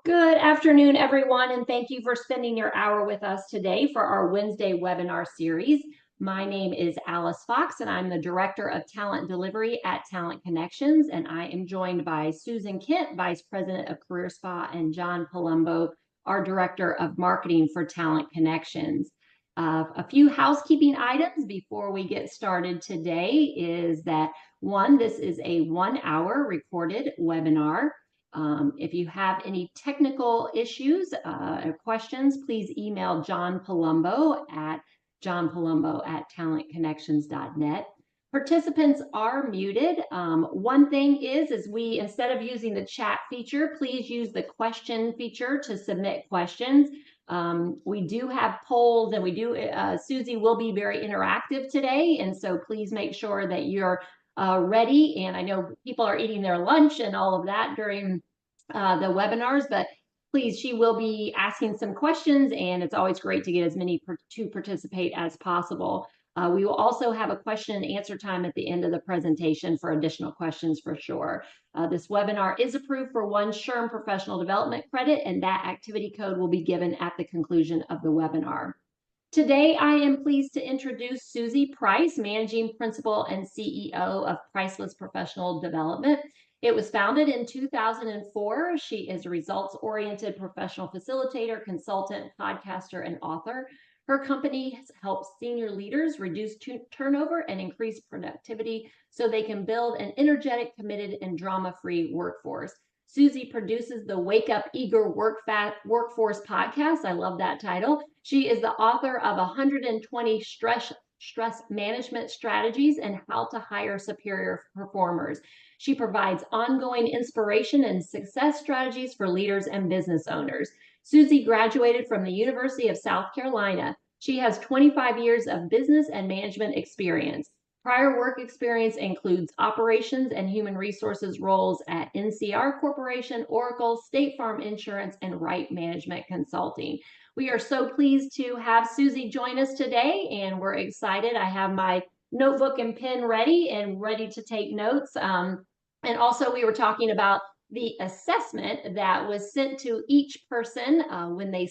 Good afternoon, everyone, and thank you for spending your hour with us today for our Wednesday webinar series. My name is Alice Fox, and I'm the Director of Talent Delivery at Talent Connections, and I am joined by Susan Kent, Vice President of Career Spa, and John Palumbo, our Director of Marketing for Talent Connections. A few housekeeping items before we get started today is that, one, this is a 1-hour recorded webinar. If you have any technical issues or questions, please email John Palumbo at talentconnections.net. Participants are muted. One thing is we, instead of using the chat feature, please use the question feature to submit questions. We do have polls, and Suzie will be very interactive today, and so please make sure that you're ready. And I know people are eating their lunch and all of that during the webinars, but please, she will be asking some questions, and it's always great to get as many to participate as possible. We will also have a question and answer time at the end of the presentation for additional questions for sure. This webinar is approved for 1 SHRM professional development credit, and that activity code will be given at the conclusion of the webinar. Today, I am pleased to introduce Suzie Price, Managing Principal and CEO of Priceless Professional Development. It was founded in 2004. She is a results-oriented professional facilitator, consultant, podcaster, and author. Her company helps senior leaders reduce turnover and increase productivity so they can build an energetic, committed, and drama-free workforce. Suzie produces the Wake Up Eager Workforce podcast. I love that title. She is the author of 120 stress management strategies and how to hire superior performers. She provides ongoing inspiration and success strategies for leaders and business owners. Suzie graduated from the University of South Carolina. She has 25 years of business and management experience. Prior work experience includes operations and human resources roles at NCR Corporation, Oracle, State Farm Insurance, and Wright Management Consulting. We are so pleased to have Suzie join us today, and we're excited. I have my notebook and pen ready to take notes. And also, we were talking about the assessment that was sent to each person when they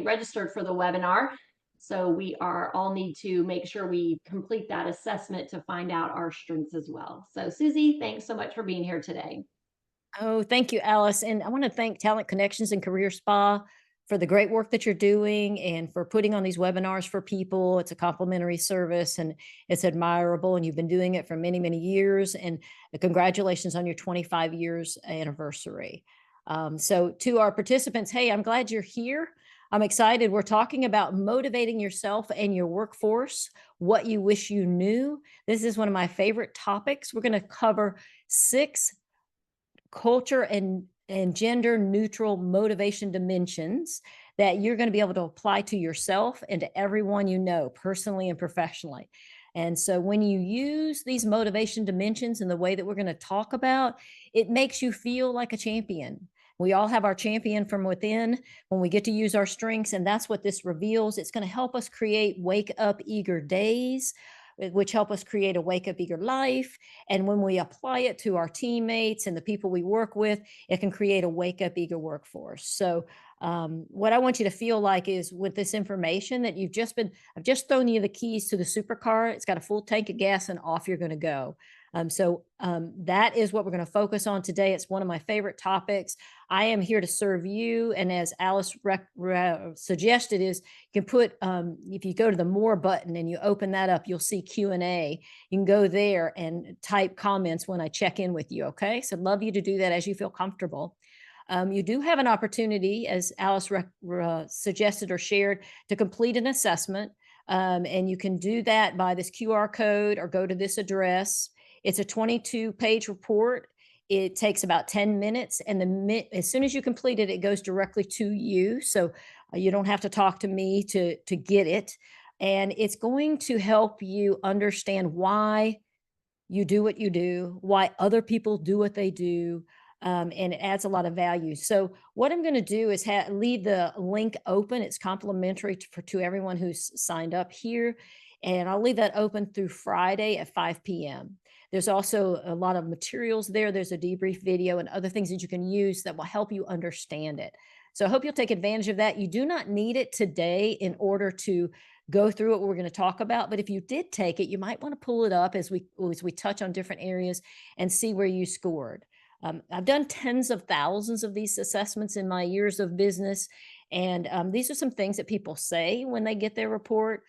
registered for the webinar. So we all need to make sure we complete that assessment to find out our strengths as well. So Suzie, thanks so much for being here today. Oh, thank you, Alice. And I want to thank Talent Connections and Career Spa for the great work that you're doing and for putting on these webinars for people. It's a complimentary service and it's admirable. And you've been doing it for many, many years. And congratulations on your 25 years anniversary. So to our participants, hey, I'm glad you're here. I'm excited. We're talking about motivating yourself and your workforce, what you wish you knew. This is one of my favorite topics. We're going to cover 6 culture and gender neutral motivation dimensions that you're going to be able to apply to yourself and to everyone you know, personally and professionally. And so when you use these motivation dimensions in the way that we're going to talk about, it makes you feel like a champion. We all have our champion from within when we get to use our strengths, and that's what this reveals. It's going to help us create wake up eager days, which help us create a wake up eager life. And when we apply it to our teammates and the people we work with, it can create a wake up eager workforce. So what I want you to feel like is with this information that I've just thrown you the keys to the supercar. It's got a full tank of gas and off you're going to go. That is what we're going to focus on today. It's one of my favorite topics. I am here to serve you. And as Alice suggested is you can put, if you go to the more button and you open that up, you'll see Q&A. You can go there and type comments when I check in with you. Okay. So I'd love you to do that as you feel comfortable. You do have an opportunity, as Alice suggested or shared, to complete an assessment. And you can do that by this QR code or go to this address. It's a 22-page report. It takes about 10 minutes. And as soon as you complete it, it goes directly to you. So you don't have to talk to me to get it. And it's going to help you understand why you do what you do, why other people do what they do. And it adds a lot of value. So what I'm going to do is leave the link open. It's complimentary to everyone who's signed up here. And I'll leave that open through Friday at 5 p.m. There's also a lot of materials there. There's a debrief video and other things that you can use that will help you understand it. So I hope you'll take advantage of that. You do not need it today in order to go through what we're going to talk about. But if you did take it, you might want to pull it up as we touch on different areas and see where you scored. I've done tens of thousands of these assessments in my years of business. And these are some things that people say when they get their report.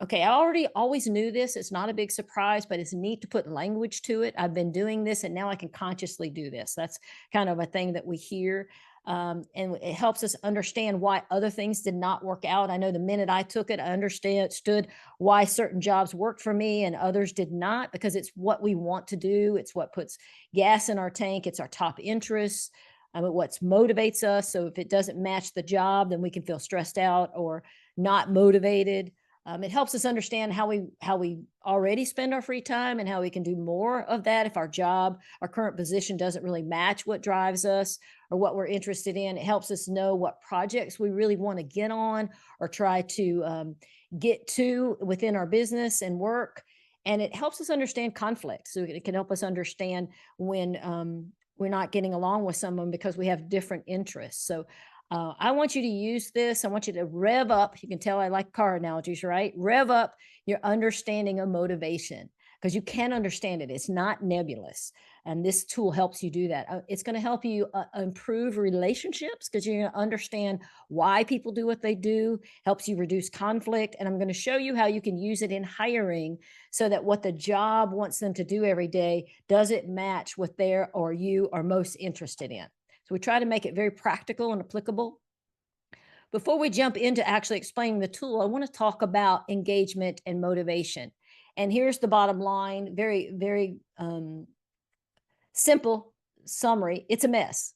Okay, I already always knew this. It's not a big surprise, but it's neat to put language to it. I've been doing this and now I can consciously do this. That's kind of a thing that we hear. And it helps us understand why other things did not work out. I know the minute I took it, I understood why certain jobs worked for me and others did not, because it's what we want to do. It's what puts gas in our tank. It's our top interests. What motivates us. So if it doesn't match the job, then we can feel stressed out or not motivated. It helps us understand how we already spend our free time and how we can do more of that if our job, our current position doesn't really match what drives us or what we're interested in. It helps us know what projects we really want to get on or try to get to within our business and work. And it helps us understand conflict. So it can help us understand when we're not getting along with someone because we have different interests. So I want you to use this. I want you to rev up. You can tell I like car analogies, right? Rev up your understanding of motivation because you can understand it. It's not nebulous. And this tool helps you do that. It's going to help you improve relationships because you're going to understand why people do what they do, helps you reduce conflict. And I'm going to show you how you can use it in hiring so that what the job wants them to do every day doesn't match what they or you are most interested in. So we try to make it very practical and applicable. Before we jump into actually explaining the tool, I want to talk about engagement and motivation. And here's the bottom line, very, very simple summary. It's a mess.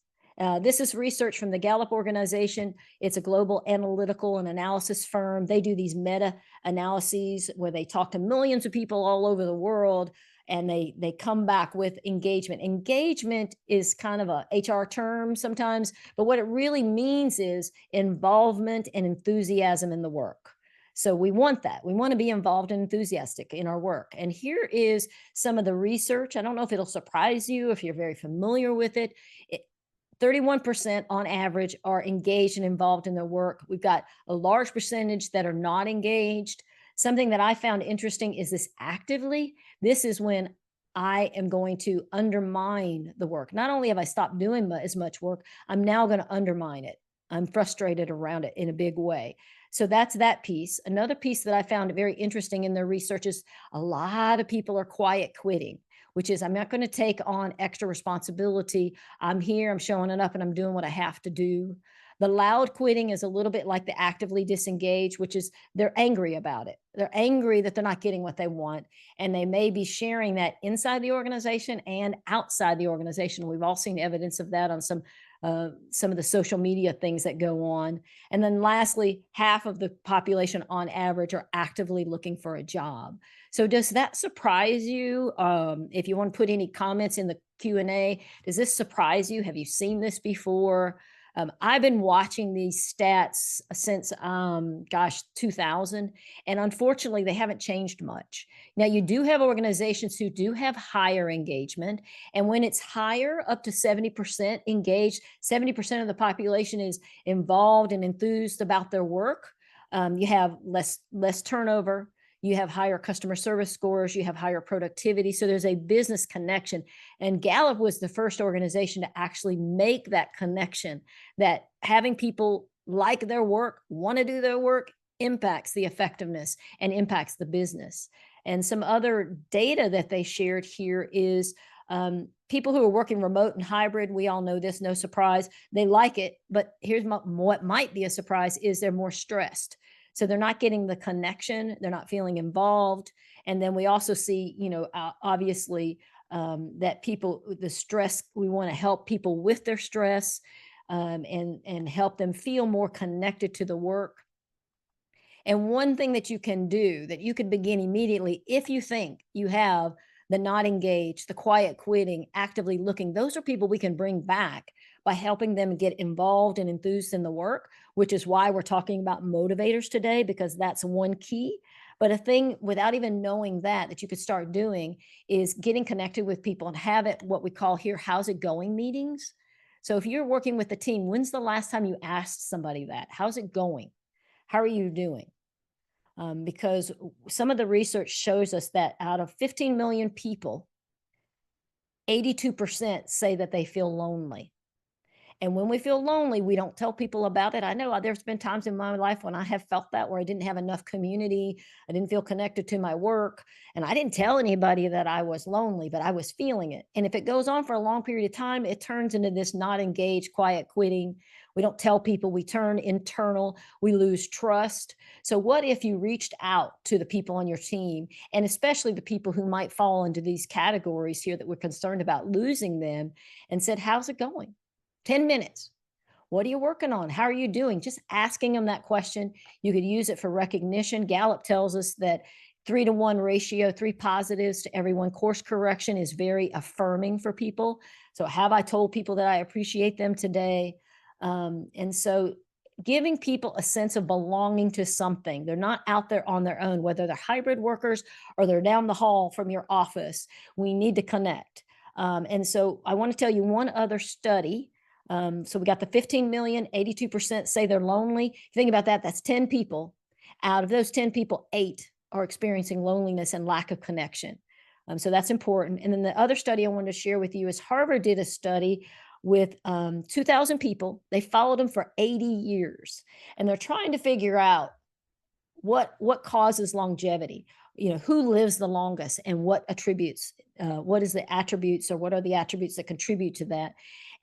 This is research from the Gallup organization. It's a global analytical and analysis firm. They do these meta analyses where they talk to millions of people all over the world and they come back with engagement. Engagement is kind of a HR term sometimes, but what it really means is involvement and enthusiasm in the work. So we want that. We want to be involved and enthusiastic in our work. And here is some of the research. I don't know if it'll surprise you if you're very familiar with it. 31% on average are engaged and involved in their work. We've got a large percentage that are not engaged. Something that I found interesting is this actively. This is when I am going to undermine the work. Not only have I stopped doing as much work, I'm now going to undermine it. I'm frustrated around it in a big way. So that's that piece. Another piece that I found very interesting in their research is a lot of people are quiet quitting, which is I'm not going to take on extra responsibility. I'm here, I'm showing it up, and I'm doing what I have to do. The loud quitting is a little bit like the actively disengaged, which is they're angry about it. They're angry that they're not getting what they want. And they may be sharing that inside the organization and outside the organization. We've all seen evidence of that on some of the social media things that go on. And then lastly, half of the population on average are actively looking for a job. So does that surprise you? If you want to put any comments in the Q&A, does this surprise you? Have you seen this before? I've been watching these stats since, 2000, and unfortunately, they haven't changed much. Now, you do have organizations who do have higher engagement, and when it's higher, up to 70% engaged, 70% of the population is involved and enthused about their work. You have less turnover. You have higher customer service scores, you have higher productivity. So there's a business connection. And Gallup was the first organization to actually make that connection, that having people like their work, want to do their work, impacts the effectiveness and impacts the business. And some other data that they shared here is people who are working remote and hybrid, we all know this, no surprise, they like it. But here's what might be a surprise is they're more stressed. So they're not getting the connection, they're not feeling involved. And then we also see, obviously that people, the stress, we want to help people with their stress and help them feel more connected to the work. And one thing that you can do that you can begin immediately, if you think you have the not engaged, the quiet quitting, actively looking, those are people we can bring back by helping them get involved and enthused in the work, which is why we're talking about motivators today, because that's one key. But a thing without even knowing that you could start doing is getting connected with people and have it what we call here, how's it going meetings. So if you're working with the team, when's the last time you asked somebody that? How's it going? How are you doing? Because some of the research shows us that out of 15 million people, 82% say that they feel lonely. And when we feel lonely, we don't tell people about it. I know there's been times in my life when I have felt that, where I didn't have enough community. I didn't feel connected to my work. And I didn't tell anybody that I was lonely, but I was feeling it. And if it goes on for a long period of time, it turns into this not engaged, quiet quitting. We don't tell people, we turn internal, we lose trust. So what if you reached out to the people on your team, and especially the people who might fall into these categories here that we're concerned about losing them, and said, how's it going? 10 minutes. What are you working on? How are you doing? Just asking them that question. You could use it for recognition. Gallup tells us that 3-to-1 ratio, 3 positives to every 1 course correction is very affirming for people. So have I told people that I appreciate them today? And so giving people a sense of belonging to something. They're not out there on their own, whether they're hybrid workers or they're down the hall from your office. We need to connect. And so I want to tell you one other study. So we got the 15 million, 82% say they're lonely. Think about that. That's 10 people. Out of those 10 people, 8 are experiencing loneliness and lack of connection. So that's important. And then the other study I wanted to share with you is Harvard did a study with 2,000 people. They followed them for 80 years, and they're trying to figure out what causes longevity. Who lives the longest and what attributes, what is the attributes, or what are the attributes that contribute to that.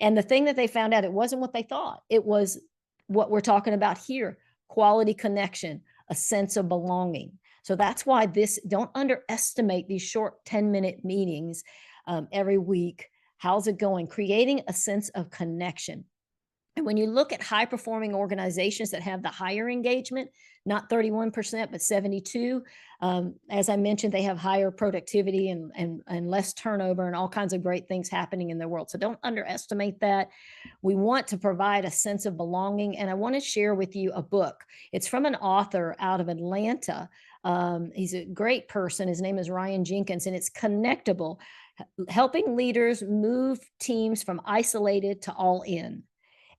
And the thing that they found out, it wasn't what they thought. It was what we're talking about here: quality connection, a sense of belonging. So that's why don't underestimate these short 10-minute meetings every week. How's it going? Creating a sense of connection. And when you look at high performing organizations that have the higher engagement, not 31%, but 72, as I mentioned, they have higher productivity and less turnover and all kinds of great things happening in their world. So don't underestimate that. We want to provide a sense of belonging. And I want to share with you a book. It's from an author out of Atlanta. He's a great person. His name is Ryan Jenkins, and it's Connectable, helping leaders move teams from isolated to all in.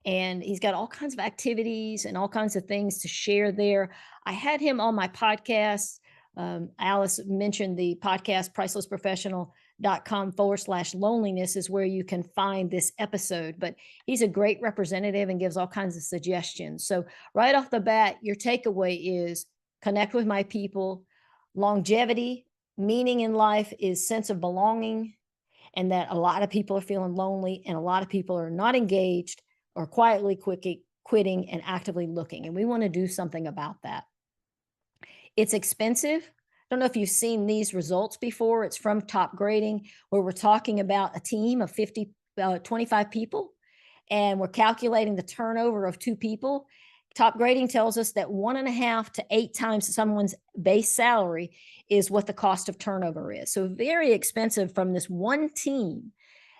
And he's got all kinds of activities and all kinds of things to share there. I had him on my podcast. Alice mentioned the podcast, pricelessprofessional.com/loneliness is where you can find this episode. But he's a great representative and gives all kinds of suggestions. So right off the bat, your takeaway is connect with my people. Longevity, meaning in life is sense of belonging, and that a lot of people are feeling lonely and a lot of people are not engaged or quietly quitting and actively looking. And we want to do something about that. It's expensive. I don't know if you've seen these results before. It's from Top Grading, where we're talking about a team of 25 people, and we're calculating the turnover of 2 people. Top Grading tells us that 1.5 to 8 times someone's base salary is what the cost of turnover is. So very expensive from this one team.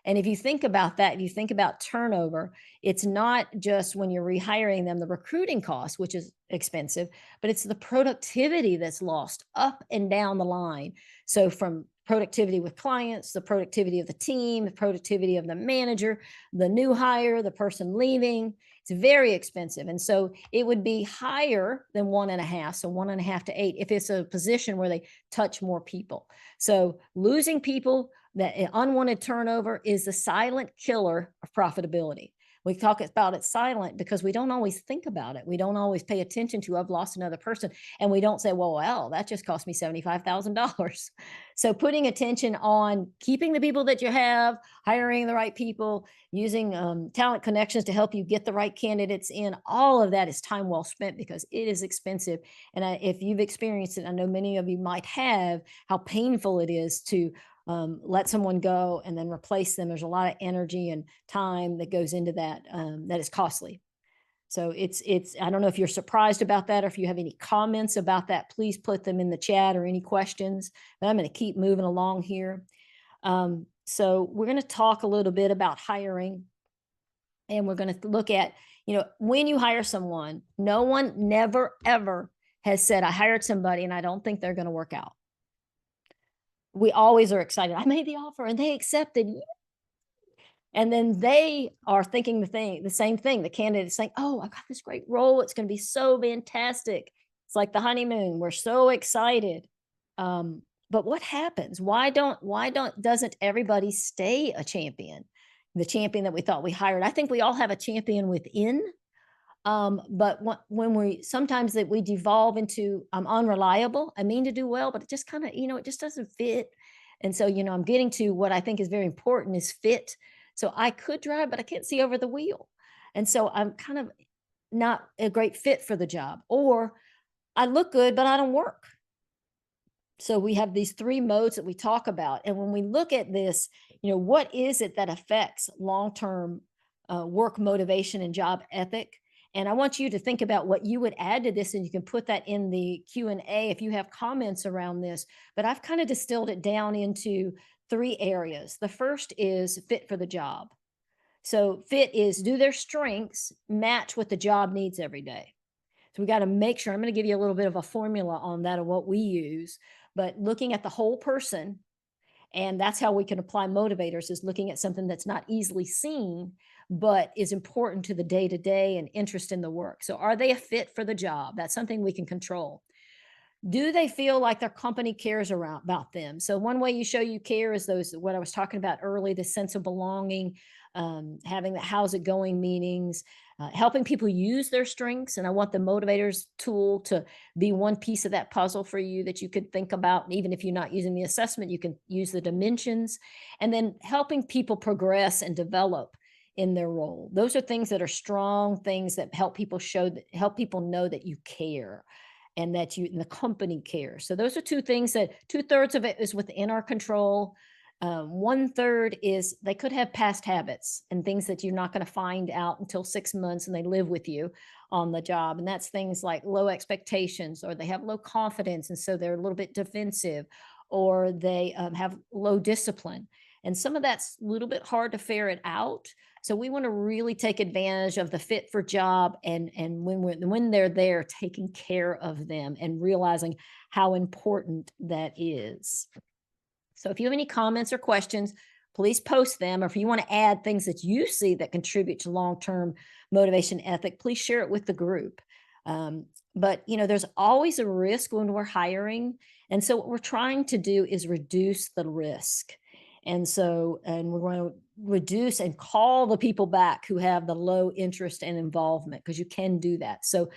And if you think about that, if you think about turnover, it's not just when you're rehiring them, the recruiting cost, which is expensive, but it's the productivity that's lost up and down the line. So from productivity with clients, the productivity of the team, the productivity of the manager, the new hire, the person leaving, it's very expensive. And so it would be higher than 1.5, so 1.5 to 8, if it's a position where they touch more people. So losing people, that unwanted turnover, is the silent killer of profitability. We talk about it silent because we don't always think about it. We don't always pay attention to, I've lost another person. And we don't say, well, that just cost me $75,000. So putting attention on keeping the people that you have, hiring the right people, using talent connections to help you get the right candidates in, all of that is time well spent because it is expensive. And if you've experienced it, I know many of you might have, how painful it is to let someone go and then replace them. There's a lot of energy and time that goes into that, that is costly. So I don't know if you're surprised about that, or if you have any comments about that, please put them in the chat, or any questions, but I'm going to keep moving along here. So we're going to talk a little bit about hiring, and we're going to look at, when you hire someone, no one never, ever has said, I hired somebody and I don't think they're going to work out. We always are excited. I made the offer and they accepted. And then they are thinking the same thing. The candidate's saying, oh, I got this great role. It's going to be so fantastic. It's like the honeymoon. We're so excited. But what happens? Doesn't everybody stay a champion? The champion that we thought we hired. I think we all have a champion within. But when sometimes that we devolve into, I'm unreliable. I mean to do well, but it just kind of, it just doesn't fit. And so, I'm getting to what I think is very important is fit. So I could drive, but I can't see over the wheel. And so I'm kind of not a great fit for the job, or I look good, but I don't work. So we have these three modes that we talk about. And when we look at this, what is it that affects long-term work motivation and job ethic? And I want you to think about what you would add to this, and you can put that in the Q&A if you have comments around this. But I've kind of distilled it down into three areas. The first is fit for the job. So fit is, do their strengths match what the job needs every day? So we got to make sure, I'm going to give you a little bit of a formula on that of what we use, but looking at the whole person, and that's how we can apply motivators, is looking at something that's not easily seen, but is important to the day-to-day and interest in the work. So are they a fit for the job? That's something we can control. Do they feel like their company cares about them? So one way you show you care is what I was talking about early, the sense of belonging, having the how's it going meetings, helping people use their strengths. And I want the motivators tool to be one piece of that puzzle for you that you could think about. Even if you're not using the assessment, you can use the dimensions, and then helping people progress and develop in their role. Those are things that are strong things that help people help people know that you care, and that the company cares. So those are two things that 2/3 of it is within our control. 1/3 is they could have past habits and things that you're not going to find out until 6 months, and they live with you on the job. And that's things like low expectations, or they have low confidence, and so they're a little bit defensive, or they have low discipline. And some of that's a little bit hard to ferret out. So we want to really take advantage of the fit for job, and when they're there, taking care of them and realizing how important that is. So if you have any comments or questions, please post them. Or if you want to add things that you see that contribute to long-term motivation ethic, please share it with the group. But there's always a risk when we're hiring. And so what we're trying to do is reduce the risk. And we're going to reduce and call the people back who have the low interest and involvement, because you can do that. So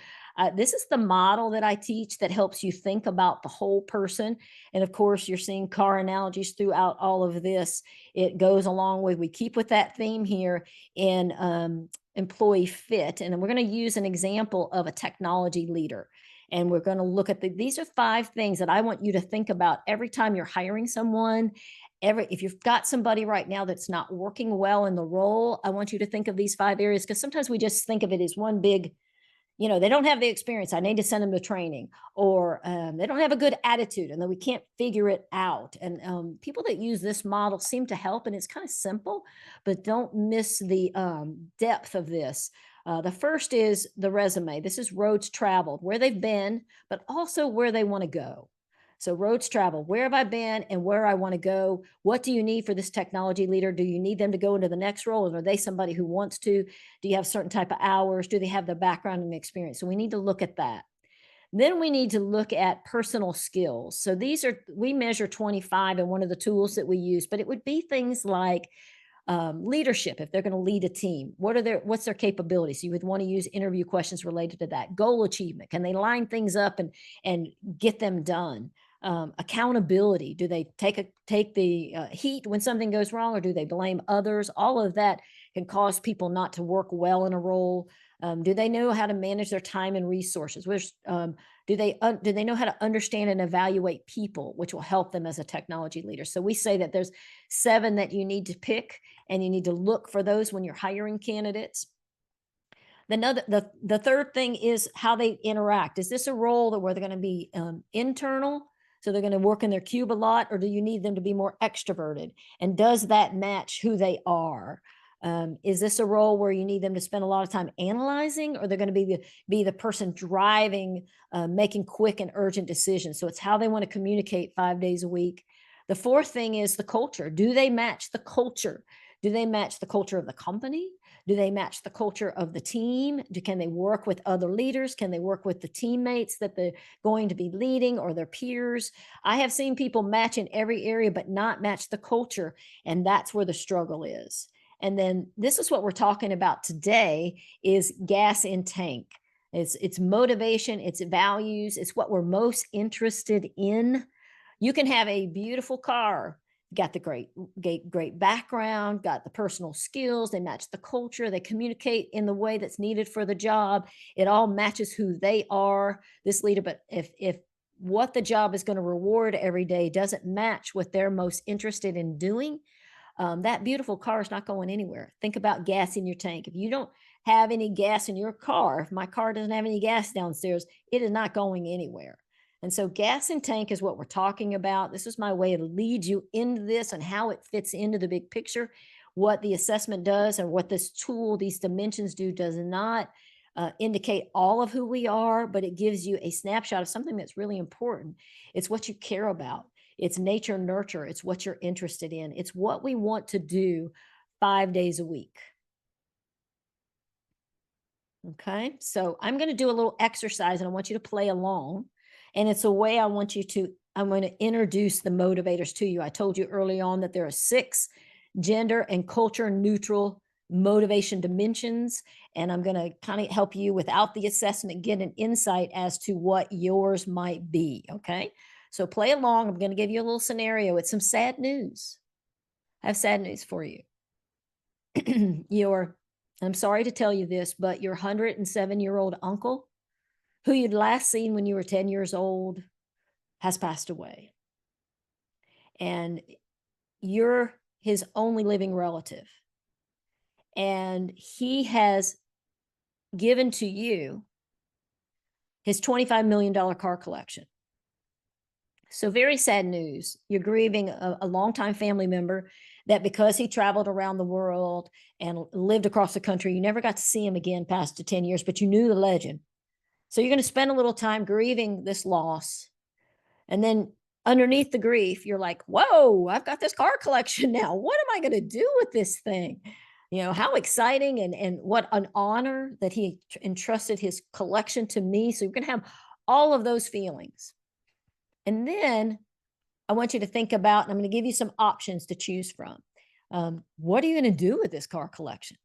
this is the model that I teach that helps you think about the whole person. And of course, you're seeing car analogies throughout all of this. It goes along with, we keep with that theme here in employee fit. And then we're going to use an example of a technology leader. And we're going to look at these are 5 things that I want you to think about every time you're hiring someone. If you've got somebody right now that's not working well in the role, I want you to think of these 5 areas, because sometimes we just think of it as one big, they don't have the experience, I need to send them to training, or they don't have a good attitude and then we can't figure it out. And people that use this model seem to help, and it's kind of simple, but don't miss the depth of this. The first is the resume. This is roads traveled, where they've been, but also where they want to go. So roads travel, where have I been and where I want to go? What do you need for this technology leader? Do you need them to go into the next role? And are they somebody who wants to? Do you have certain type of hours? Do they have the background and experience? So we need to look at that. Then we need to look at personal skills. So we measure 25 in one of the tools that we use, but it would be things like leadership. If they're going to lead a team, what's their capabilities? So you would want to use interview questions related to that. Goal achievement. Can they line things up and get them done? Accountability. Do they take the heat when something goes wrong, or do they blame others? All of that can cause people not to work well in a role. Do they know how to manage their time and resources? Do they know how to understand and evaluate people, which will help them as a technology leader? So we say that there's 7 that you need to pick, and you need to look for those when you're hiring candidates. The third thing is how they interact. Is this a role where they're going to be internal? So they're going to work in their cube a lot, or do you need them to be more extroverted? And does that match who they are? Is this a role where you need them to spend a lot of time analyzing, or they're going to be the person driving, making quick and urgent decisions? So it's how they want to communicate 5 days a week. The fourth thing is the culture. Do they match the culture? Do they match the culture of the company? Do they match the culture of the team? Can they work with other leaders? Can they work with the teammates that they're going to be leading, or their peers? I have seen people match in every area, but not match the culture. And that's where the struggle is. And then this is what we're talking about today, is gas in tank. It's motivation, it's values, it's what we're most interested in. You can have a beautiful car, got the great background, got the personal skills, they match the culture, they communicate in the way that's needed for the job. It all matches who they are, this leader. But if what the job is going to reward every day doesn't match what they're most interested in doing, that beautiful car is not going anywhere. Think about gas in your tank. If you don't have any gas in your car, if my car doesn't have any gas downstairs, it is not going anywhere. And so gas and tank is what we're talking about. This is my way to lead you into this and how it fits into the big picture. What the assessment does and what this tool, these dimensions do, does not indicate all of who we are, but it gives you a snapshot of something that's really important. It's what you care about. It's nature nurture. It's what you're interested in. It's what we want to do 5 days a week. Okay, so I'm going to do a little exercise and I want you to play along. And it's a way I'm going to introduce the motivators to you. I told you early on that there are 6 gender and culture neutral motivation dimensions. And I'm going to kind of help you, without the assessment, get an insight as to what yours might be. Okay, so play along. I'm going to give you a little scenario. It's some sad news. I have sad news for you. I'm sorry to tell you this, but your 107-year-old uncle, who you'd last seen when you were 10 years old, has passed away. And you're his only living relative. And he has given to you his $25 million car collection. So very sad news. You're grieving a longtime family member that, because he traveled around the world and lived across the country, you never got to see him again past the 10 years, but you knew the legend. So you're going to spend a little time grieving this loss. And then underneath the grief, you're like, whoa, I've got this car collection now. What am I going to do with this thing? How exciting, and what an honor that he entrusted his collection to me. So you're going to have all of those feelings. And then I want you to think about, and I'm going to give you some options to choose from. What are you going to do with this car collection?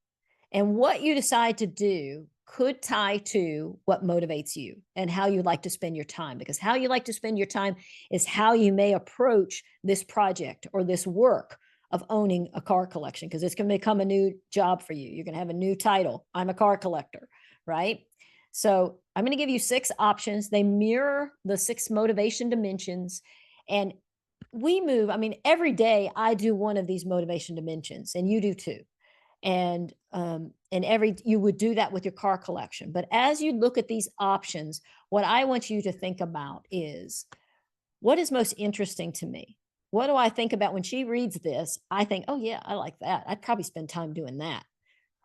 And what you decide to do could tie to what motivates you and how you like to spend your time, because how you like to spend your time is how you may approach this project or this work of owning a car collection, because it's going to become a new job for you. You're going to have a new title. I'm a car collector, right? So I'm going to give you 6 options. They mirror the 6 motivation dimensions. And we move, every day I do one of these motivation dimensions, and you do too. And you would do that with your car collection. But as you look at these options, what I want you to think about is, what is most interesting to me? What do I think about when she reads this? I think, oh yeah, I like that. I'd probably spend time doing that,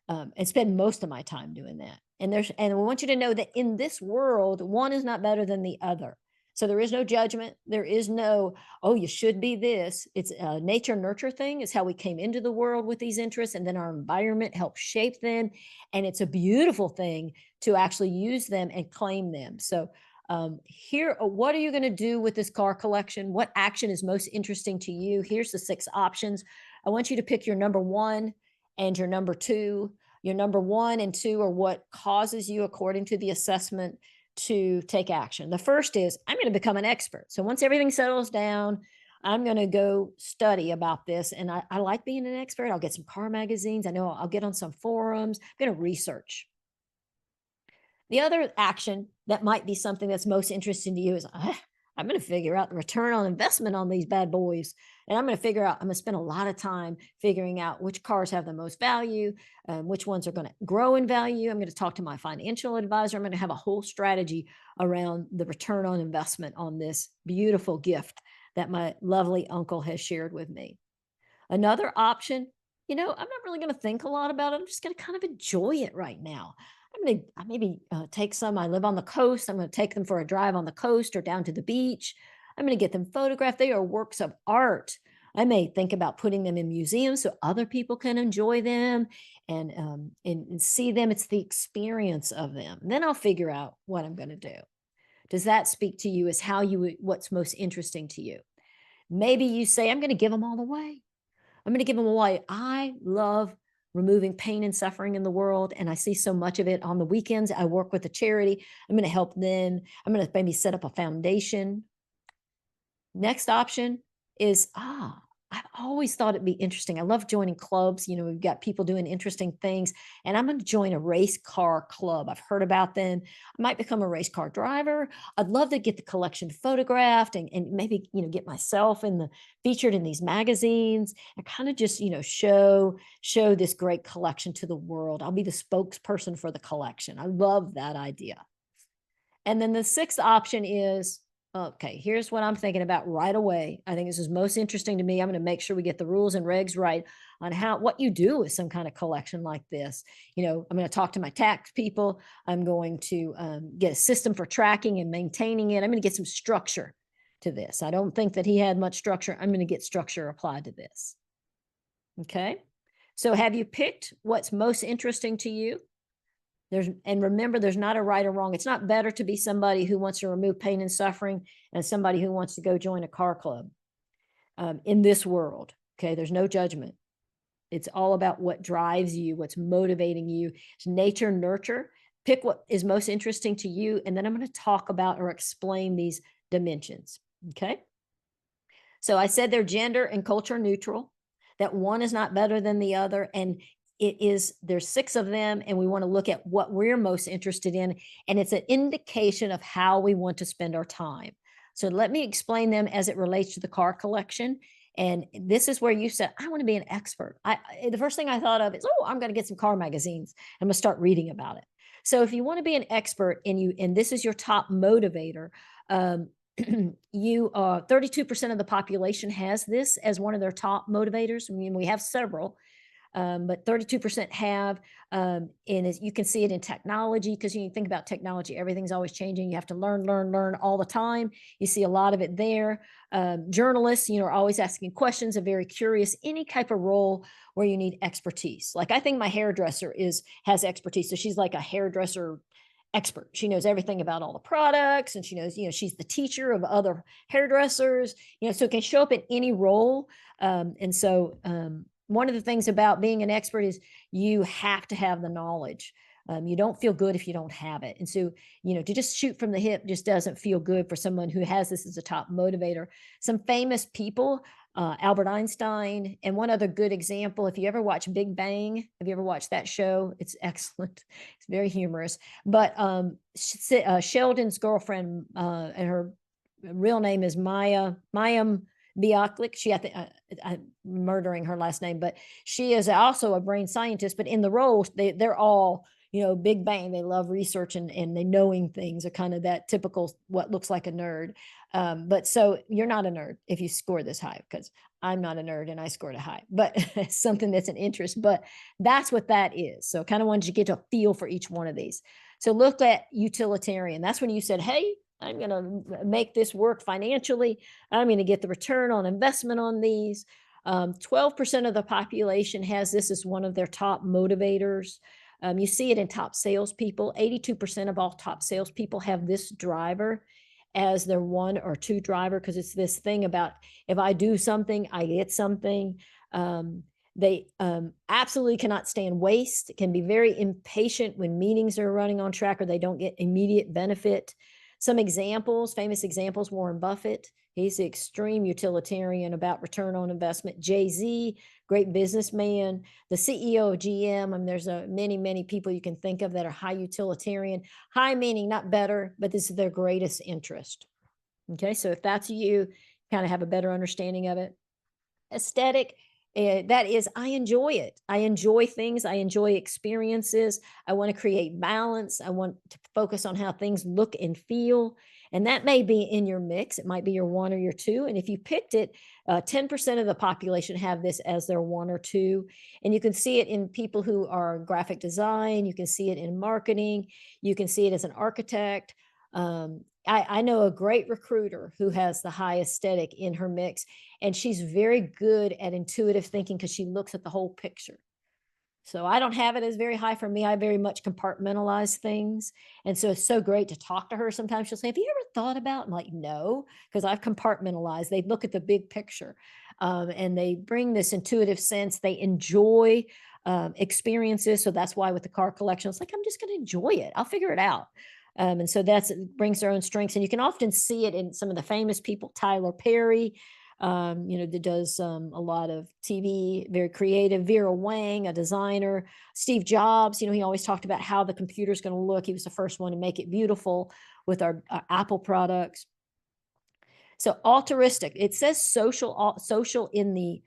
and spend most of my time doing that. And I want you to know that in this world, one is not better than the other. So there is no judgment. There is no, oh, you should be this. It's a nature nurture thing. It's how we came into the world with these interests, and then our environment helps shape them. And it's a beautiful thing to actually use them and claim them. So what are you going to do with this car collection? What action is most interesting to you? Here's the 6 options. I want you to pick your number 1 and your number 2. Your number 1 and 2 are what causes you, according to the assessment, to take action. The first is, I'm going to become an expert. So once everything settles down, I'm going to go study about this. And I like being an expert. I'll get some car magazines. I know I'll get on some forums. I'm going to research. The other action that might be something that's most interesting to you is, I'm going to figure out the return on investment on these bad boys. And I'm going to spend a lot of time figuring out which cars have the most value, which ones are going to grow in value. I'm going to talk to my financial advisor. I'm going to have a whole strategy around the return on investment on this beautiful gift that my lovely uncle has shared with me. Another option I'm not really going to think a lot about it. I'm just going to kind of enjoy it right now. I maybe take some. I live on the coast. I'm going to take them for a drive on the coast or down to the beach. I'm going to get them photographed. They are works of art. I may think about putting them in museums so other people can enjoy them and see them. It's the experience of them. Then I'll figure out what I'm going to do. Does that speak to you as what's most interesting to you? Maybe you say, I'm going to give them all away. I'm going to give them away. I love removing pain and suffering in the world, and I see so much of it on the weekends. I work with a charity. I'm going to help them. I'm going to maybe set up a foundation. Next option is, I've always thought it'd be interesting. I love joining clubs. We've got people doing interesting things, and I'm going to join a race car club. I've heard about them. I might become a race car driver. I'd love to get the collection photographed and maybe, get myself featured in these magazines and kind of just, show this great collection to the world. I'll be the spokesperson for the collection. I love that idea. And then the sixth option is, okay, here's what I'm thinking about right away. I think this is most interesting to me. I'm going to make sure we get the rules and regs right on what you do with some kind of collection like this. I'm going to talk to my tax people. I'm going to get a system for tracking and maintaining it. I'm going to get some structure to this. I don't think that he had much structure. I'm going to get structure applied to this. Okay. So have you picked what's most interesting to you? And remember, there's not a right or wrong. It's not better to be somebody who wants to remove pain and suffering and somebody who wants to go join a car club in this world. Okay. There's no judgment. It's all about what drives you, what's motivating you. It's nature, nurture. Pick what is most interesting to you. And then I'm going to talk about or explain these dimensions. Okay. So I said they're gender and culture neutral, that one is not better than the other. And there's 6 of them, and we want to look at what we're most interested in. And it's an indication of how we want to spend our time. So let me explain them as it relates to the car collection. And this is where you said, I want to be an expert. The first thing I thought of is, I'm going to get some car magazines. I'm going to start reading about it. So if you want to be an expert and this is your top motivator, 32% of the population has this as one of their top motivators. I mean, we have several. But 32% have, and you can see it in technology, because you think about technology, everything's always changing. You have to learn all the time. You see a lot of it there. Journalists, are always asking questions, are very curious. Any type of role where you need expertise. Like I think my hairdresser has expertise. So she's like a hairdresser expert. She knows everything about all the products, and she knows, she's the teacher of other hairdressers, so it can show up in any role. One of the things about being an expert is you have to have the knowledge. You don't feel good if you don't have it. And so, to just shoot from the hip just doesn't feel good for someone who has this as a top motivator. Some famous people, Albert Einstein, and one other good example, if you ever watch Big Bang, have you ever watched that show? It's excellent. It's very humorous. But Sheldon's girlfriend, and her real name is Mayim Bialik. I'm murdering her last name, but she is also a brain scientist. But in the role, they're all, Big Bang. They love research and they knowing things are kind of that typical what looks like a nerd. But so you're not a nerd if you score this high, because I'm not a nerd and I scored a high, but something that's an interest. But that's what that is. So kind of wanted you to get a feel for each one of these. So look at utilitarian. That's when you said, hey, I'm going to make this work financially. I'm going to get the return on investment on these. 12% of the population has this as one of their top motivators. You see it in top salespeople. 82% of all top salespeople have this driver as their 1 or 2 driver, because it's this thing about if I do something, I get something. They absolutely cannot stand waste, can be very impatient when meetings are running on track or they don't get immediate benefit. Some examples, famous examples, Warren Buffett. He's the extreme utilitarian about return on investment. Jay-Z, great businessman. The CEO of GM, there's many people you can think of that are high utilitarian. High meaning not better, but this is their greatest interest. Okay, so if that's you, kind of have a better understanding of it. Aesthetic, that is, I enjoy it. I enjoy things. I enjoy experiences. I want to create balance. I want to focus on how things look and feel. And that may be in your mix. It might be your one or your two. And if you picked it, 10% of the population have this as their one or two. And you can see it in people who are graphic design. You can see it in marketing. You can see it as an architect. I know a great recruiter who has the high aesthetic in her mix, and she's very good at intuitive thinking because she looks at the whole picture. So I don't have it as very high for me. I very much compartmentalize things. And so it's so great to talk to her. Sometimes she'll say, have you ever thought about? I'm like, no, because I've compartmentalized. They look at the big picture, and they bring this intuitive sense. They enjoy experiences. So that's why with the car collection, it's like, I'm just going to enjoy it. I'll figure it out. And so that's brings their own strengths. And you can often see it in some of the famous people, Tyler Perry, that does a lot of TV, very creative. Vera Wang, a designer. Steve Jobs, he always talked about how the computer's going to look. He was the first one to make it beautiful with our Apple products. So altruistic, it says social in the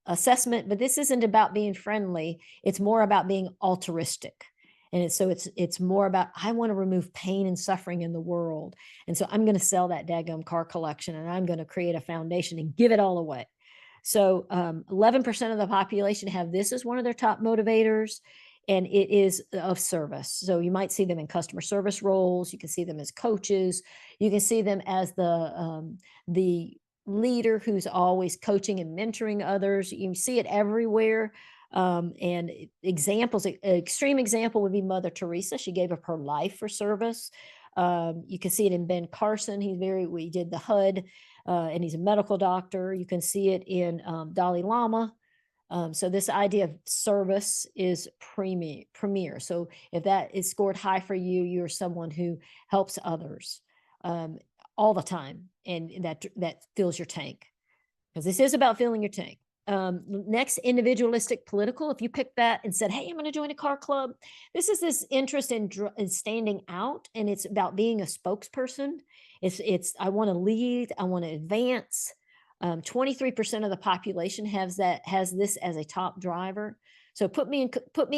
assessment, but this isn't about being friendly. It's more about being altruistic. And it's more about, I want to remove pain and suffering in the world. And so I'm going to sell that daggum car collection, and I'm going to create a foundation and give it all away. So 11% of the population have this as one of their top motivators, and it is of service. So you might see them in customer service roles. You can see them as coaches. You can see them as the leader who's always coaching and mentoring others. You see it everywhere. And examples, an extreme example would be Mother Teresa. She gave up her life for service. You can see it in Ben Carson. We did the HUD, and he's a medical doctor. You can see it in Dalai Lama. So this idea of service is premier. So if that is scored high for you, you're someone who helps others all the time, and that fills your tank, because this is about filling your tank. Next, individualistic political. If you picked that and said, hey, I'm going to join a car club, this is this interest in standing out, and it's about being a spokesperson. I want to lead, I want to advance. 23% of the population has this as a top driver. So put me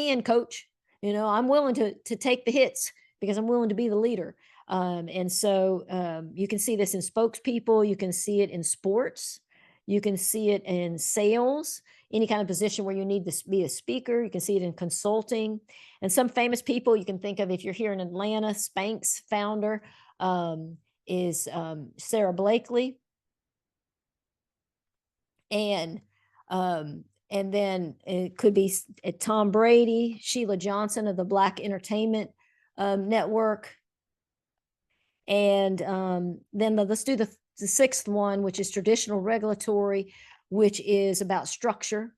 in, coach. I'm willing to take the hits because I'm willing to be the leader. And so you can see this in spokespeople. You can see it in sports. You can see it in sales, any kind of position where you need to be a speaker. You can see it in consulting. And some famous people you can think of, if you're here in Atlanta, Spanx founder is Sarah Blakely. And then it could be Tom Brady, Sheila Johnson of the Black Entertainment Network. And then let's do the sixth one, which is traditional regulatory, which is about structure.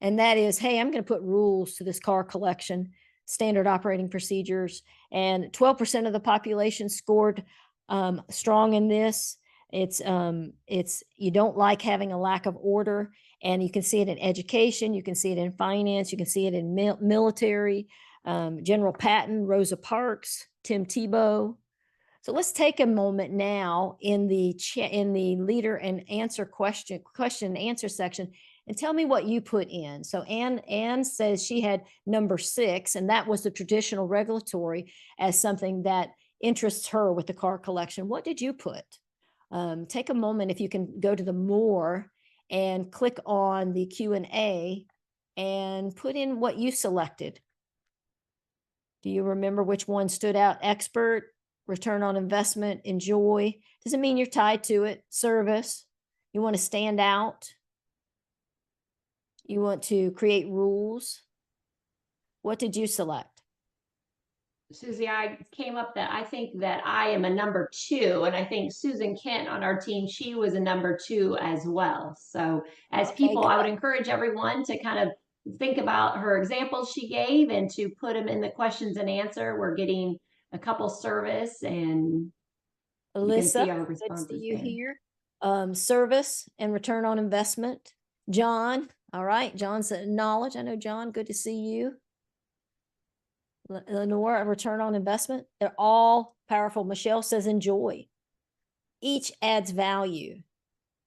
And that is, hey, I'm going to put rules to this car collection, standard operating procedures. And 12% of the population scored strong in this. It's you don't like having a lack of order, and you can see it in education. You can see it in finance. You can see it in military. General Patton, Rosa Parks, Tim Tebow. So let's take a moment now in the leader and answer question and answer section, and tell me what you put in. So Anne says she had number 6, and that was the traditional regulatory as something that interests her with the car collection. What did you put? Take a moment, if you can go to the more and click on the Q&A and put in what you selected. Do you remember which one stood out? Expert, return on investment, enjoy. Doesn't mean you're tied to it. Service. You want to stand out. You want to create rules. What did you select? Suzie, I came up that I think that I am a number 2, and I think Susan Kent on our team, she was a number 2 as well. So as people, I would encourage everyone to kind of think about her examples she gave and to put them in the questions and answer. We're getting a couple service, and Alyssa, you can see our good to responses see you there. Here. Service and return on investment. John, all right. John's knowledge. I know John, good to see you. Lenore, return on investment. They're all powerful. Michelle says enjoy. Each adds value,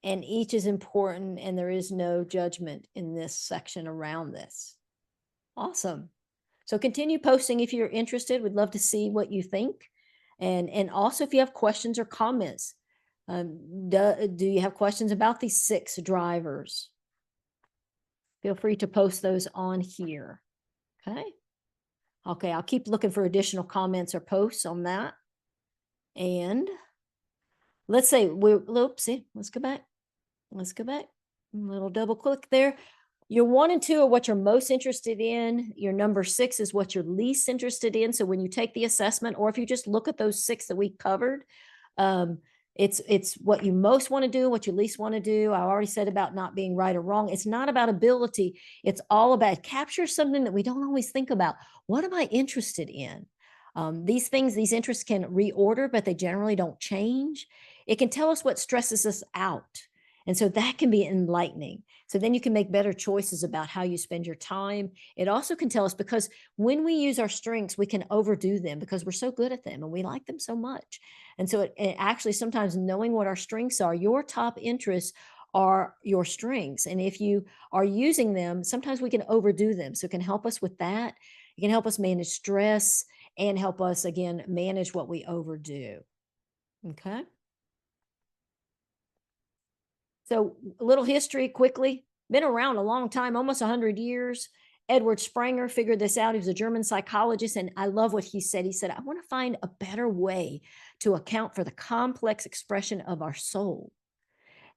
and each is important, and there is no judgment in this section around this. Awesome. So continue posting if you're interested. We'd love to see what you think. And also if you have questions or comments, do you have questions about these 6 drivers? Feel free to post those on here. Okay. Okay, I'll keep looking for additional comments or posts on that. And let's say oopsie, let's go back. Let's go back. A little double click there. Your 1 and 2 are what you're most interested in. Your number 6 is what you're least interested in. So when you take the assessment, or if you just look at those 6 that we covered, um, it's what you most want to do, what you least want to do. I already said about not being right or wrong. It's not about ability. It's all about capture something that we don't always think about. What am I interested in? These things, these interests can reorder, but they generally don't change. It can tell us what stresses us out. And so that can be enlightening. So then you can make better choices about how you spend your time. It also can tell us, because when we use our strengths, we can overdo them because we're so good at them and we like them so much. And so it actually, sometimes knowing what our strengths are, your top interests are your strengths. And if you are using them, sometimes we can overdo them. So it can help us with that. It can help us manage stress and help us, again, manage what we overdo. Okay. So a little history quickly, been around a long time, almost 100 years. Edward Springer figured this out. He was a German psychologist, and I love what he said. He said, I want to find a better way to account for the complex expression of our soul.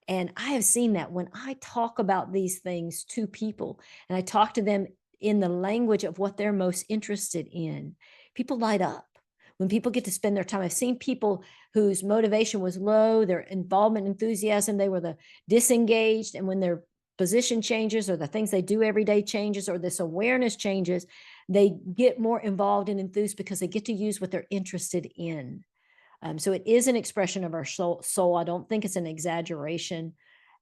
And I have seen that when I talk about these things to people and I talk to them in the language of what they're most interested in, people light up. When people get to spend their time, I've seen people whose motivation was low, their involvement, enthusiasm, they were the disengaged. And when their position changes, or the things they do every day changes, or this awareness changes, they get more involved and enthused because they get to use what they're interested in. So it is an expression of our soul. I don't think it's an exaggeration.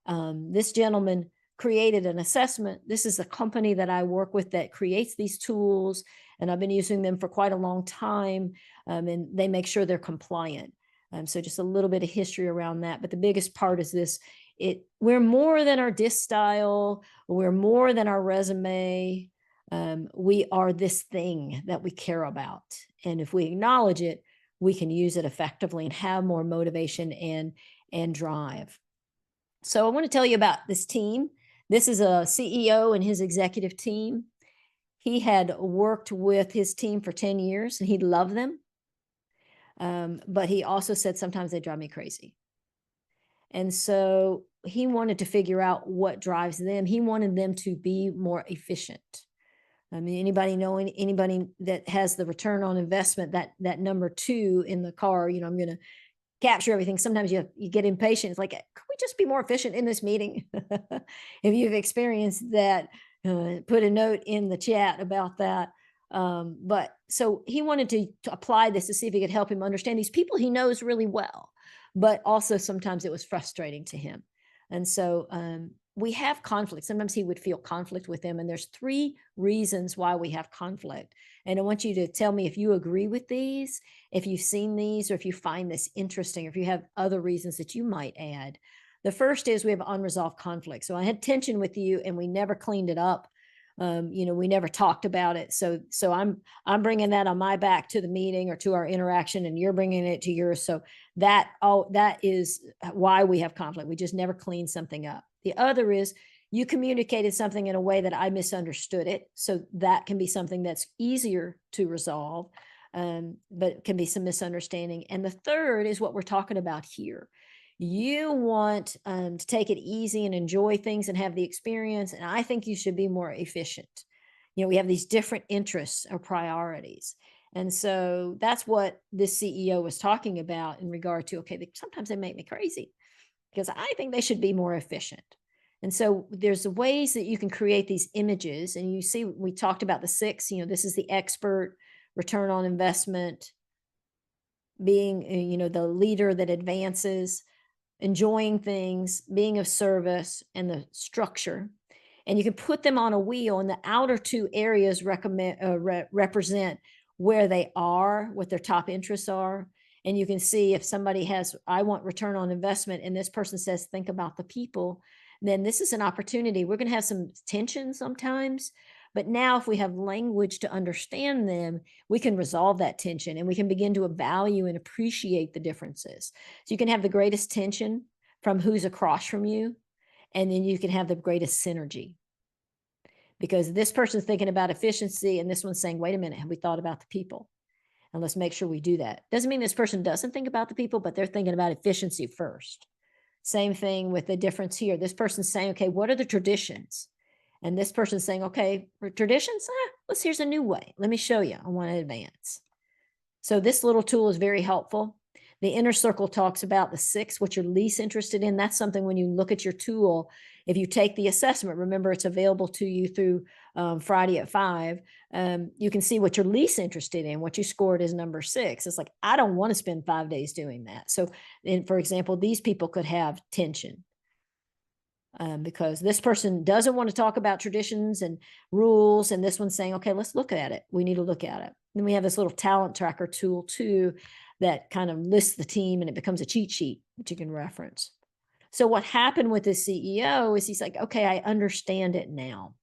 This gentleman created an assessment. This is a company that I work with that creates these tools, and I've been using them for quite a long time, and they make sure they're compliant. So just a little bit of history around that. But the biggest part is this: we're more than our disc style. We're more than our resume. We are this thing that we care about, and if we acknowledge it, we can use it effectively and have more motivation and drive. So I want to tell you about this team. This is a CEO and his executive team. He had worked with his team for 10 years and he loved them. But he also said, sometimes they drive me crazy. And so he wanted to figure out what drives them. He wanted them to be more efficient. I mean, anybody that has the return on investment, that number 2 in the car, I'm going to capture everything. Sometimes you get impatient. It's like, could we just be more efficient in this meeting? If you've experienced that, put a note in the chat about that. But so he wanted to apply this to see if he could help him understand these people he knows really well, but also sometimes it was frustrating to him. And so we have conflict. Sometimes he would feel conflict with them. And there's 3 reasons why we have conflict. And I want you to tell me if you agree with these, if you've seen these, or if you find this interesting, or if you have other reasons that you might add. The first is we have unresolved conflict. So I had tension with you and we never cleaned it up. We never talked about it. So I'm bringing that on my back to the meeting or to our interaction, and you're bringing it to yours. So that is why we have conflict. We just never clean something up. The other is you communicated something in a way that I misunderstood it. So that can be something that's easier to resolve, but can be some misunderstanding. And the third is what we're talking about here. You want to take it easy and enjoy things and have the experience. And I think you should be more efficient. We have these different interests or priorities. And so that's what this CEO was talking about in regard to, okay, sometimes they make me crazy because I think they should be more efficient. And so there's ways that you can create these images. And you see, we talked about the 6, this is the expert, return on investment, being, the leader that advances, enjoying things, being of service, and the structure. And you can put them on a wheel, and the outer 2 areas represent where they are, what their top interests are. And you can see if somebody has, I want return on investment, and this person says, think about the people, then this is an opportunity. We're going to have some tension sometimes, But now if we have language to understand them, we can resolve that tension and we can begin to value and appreciate the differences. So you can have the greatest tension from who's across from you, and then you can have the greatest synergy because this person's thinking about efficiency and this one's saying, wait a minute, have we thought about the people? And let's make sure we do that. Doesn't mean this person doesn't think about the people, but they're thinking about efficiency first. Same thing with the difference here. This person's saying, okay, what are the traditions? And this person's saying, okay, for traditions, here's a new way. Let me show you. I want to advance. So this little tool is very helpful. The inner circle talks about the 6, what you're least interested in. That's something when you look at your tool, if you take the assessment, remember it's available to you through Friday at 5. You can see what you're least interested in. What you scored is number 6. It's like, I don't want to spend 5 days doing that. So, for example, these people could have tension. Because this person doesn't want to talk about traditions and rules. And this one's saying, okay, let's look at it. We need to look at it. Then we have this little talent tracker tool too, that kind of lists the team and it becomes a cheat sheet that you can reference. So what happened with the CEO is he's like, okay, I understand it now.